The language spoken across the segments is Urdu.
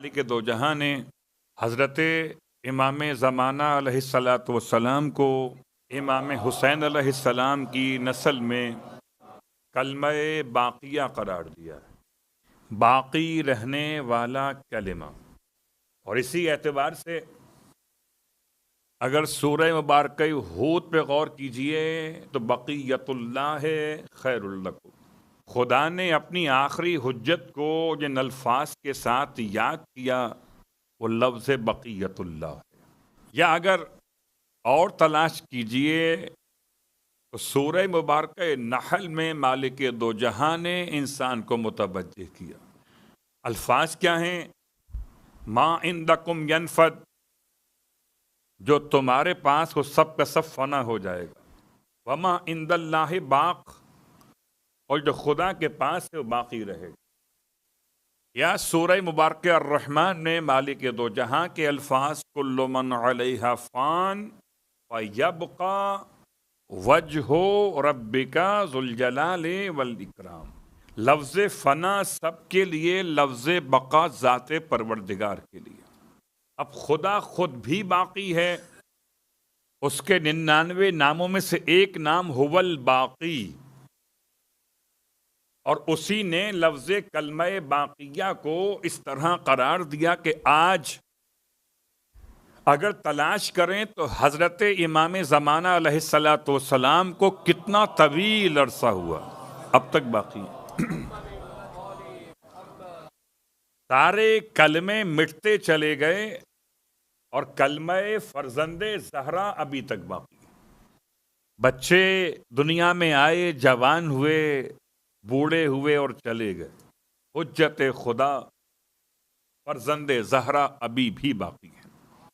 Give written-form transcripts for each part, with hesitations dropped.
کے دو جہاں نے حضرت امام زمانہ علیہ الصلاۃ والسلام کو امام حسین علیہ السلام کی نسل میں کلمہ باقیہ قرار دیا ہے، باقی رہنے والا کلمہ۔ اور اسی اعتبار سے اگر سورہ مبارکہ ہود پہ غور کیجئے تو بقیت اللہ خیر لکم، خدا نے اپنی آخری حجت کو جن الفاظ کے ساتھ یاد کیا وہ لفظ بقیت اللہ ہے۔ یا اگر اور تلاش کیجئے تو سورہ مبارکہ نحل میں مالک دو جہاں نے انسان کو متوجہ کیا۔ الفاظ کیا ہیں؟ ما عندکم ینفد، جو تمہارے پاس وہ سب کا سب فنا ہو جائے گا، وما عند اللہ باق، اور جو خدا کے پاس ہے وہ باقی رہے گا۔ یا سورہ مبارکہ الرحمن میں مالک دو جہاں کے الفاظ کل من علیہا فان ویبقى وجہ ربک ذو الجلال والاکرام، لفظ فنا سب کے لیے، لفظ بقا ذات پروردگار کے لیے۔ اب خدا خود بھی باقی ہے، اس کے 99 ناموں میں سے ایک نام هو الباقی، اور اسی نے لفظ کلمہ باقیہ کو اس طرح قرار دیا کہ آج اگر تلاش کریں تو حضرت امام زمانہ علیہ الصلاۃ والسلام کو کتنا طویل عرصہ ہوا اب تک باقی ہے۔ سارے کلمے مٹتے چلے گئے اور کلمہ فرزند زہرا ابھی تک باقی ہے۔ بچے دنیا میں آئے، جوان ہوئے، بوڑھے ہوئے اور چلے گئے، حجت خدا فرزند زہرا ابھی بھی باقی ہے۔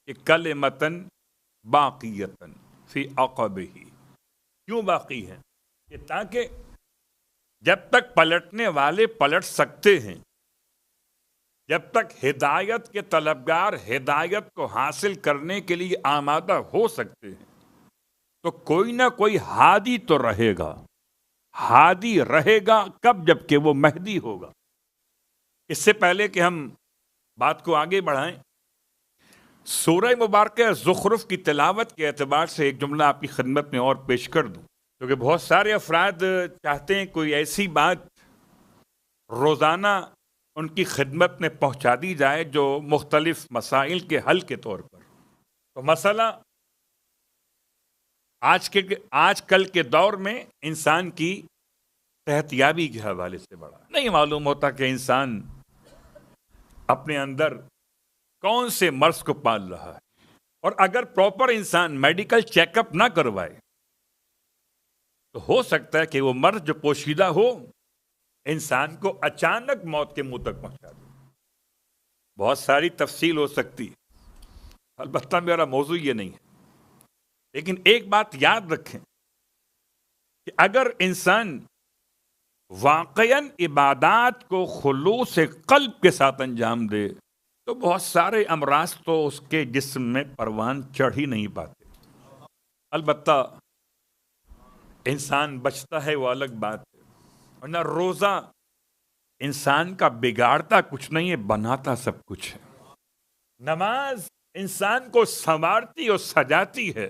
کہ کلمتن باقیتن فی عقبہ، کیوں باقی ہے؟ کہ تاکہ جب تک پلٹنے والے پلٹ سکتے ہیں، جب تک ہدایت کے طلبگار ہدایت کو حاصل کرنے کے لیے آمادہ ہو سکتے ہیں، تو کوئی نہ کوئی ہادی تو رہے گا۔ ہادی رہے گا کب؟ جب کہ وہ مہدی ہوگا۔ اس سے پہلے کہ ہم بات کو آگے بڑھائیں، سورہ مبارکہ زخرف کی تلاوت کے اعتبار سے ایک جملہ آپ کی خدمت میں اور پیش کر دوں، کیونکہ بہت سارے افراد چاہتے ہیں کوئی ایسی بات روزانہ ان کی خدمت میں پہنچا دی جائے جو مختلف مسائل کے حل کے طور پر۔ تو مسئلہ آج کل کے دور میں انسان کی صحت یابی کے حوالے سے بڑا نہیں معلوم ہوتا کہ انسان اپنے اندر کون سے مرض کو پال رہا ہے، اور اگر پراپر انسان میڈیکل چیک اپ نہ کروائے تو ہو سکتا ہے کہ وہ مرض جو پوشیدہ ہو انسان کو اچانک موت کے منہ تک پہنچا دے۔ بہت ساری تفصیل ہو سکتی ہے، البتہ میرا موضوع یہ نہیں ہے، لیکن ایک بات یاد رکھیں کہ اگر انسان واقعاً عبادات کو خلوص قلب کے ساتھ انجام دے تو بہت سارے امراض تو اس کے جسم میں پروان چڑھ ہی نہیں پاتے۔ البتہ انسان بچتا ہے وہ الگ بات ہے، ورنہ روزہ انسان کا بگاڑتا کچھ نہیں ہے، بناتا سب کچھ ہے۔ نماز انسان کو سنوارتی اور سجاتی ہے،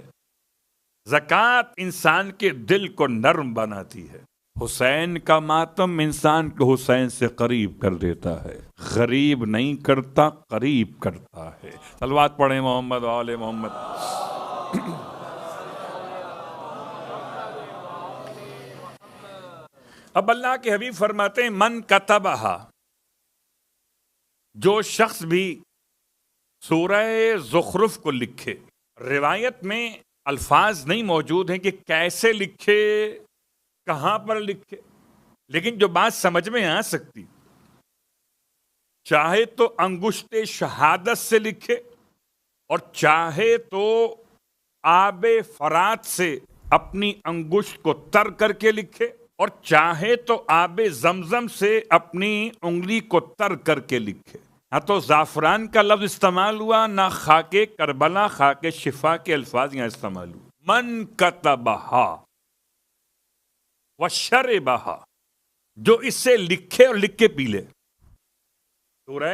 زکوٰۃ انسان کے دل کو نرم بناتی ہے، حسین کا ماتم انسان کو حسین سے قریب کر دیتا ہے، غریب نہیں کرتا قریب کرتا ہے۔ صلوات پڑھیں محمد و آل محمد۔ اب اللہ کے حبیب فرماتے ہیں من کتبہا، جو شخص بھی سورہ زخرف کو لکھے۔ روایت میں الفاظ نہیں موجود ہیں کہ کیسے لکھے، کہاں پر لکھے، لیکن جو بات سمجھ میں آ سکتی، چاہے تو انگشت شہادت سے لکھے اور چاہے تو آب فرات سے اپنی انگشت کو تر کر کے لکھے اور چاہے تو آب زمزم سے اپنی انگلی کو تر کر کے لکھے۔ نہ تو زعفران کا لفظ استعمال ہوا، نہ خاک کربلا، خاک شفا کے الفاظ یہاں استعمال ہوئے۔ من کتبہا وشربہا، جو اس سے لکھے اور لکھ کے پی لے۔ سورہ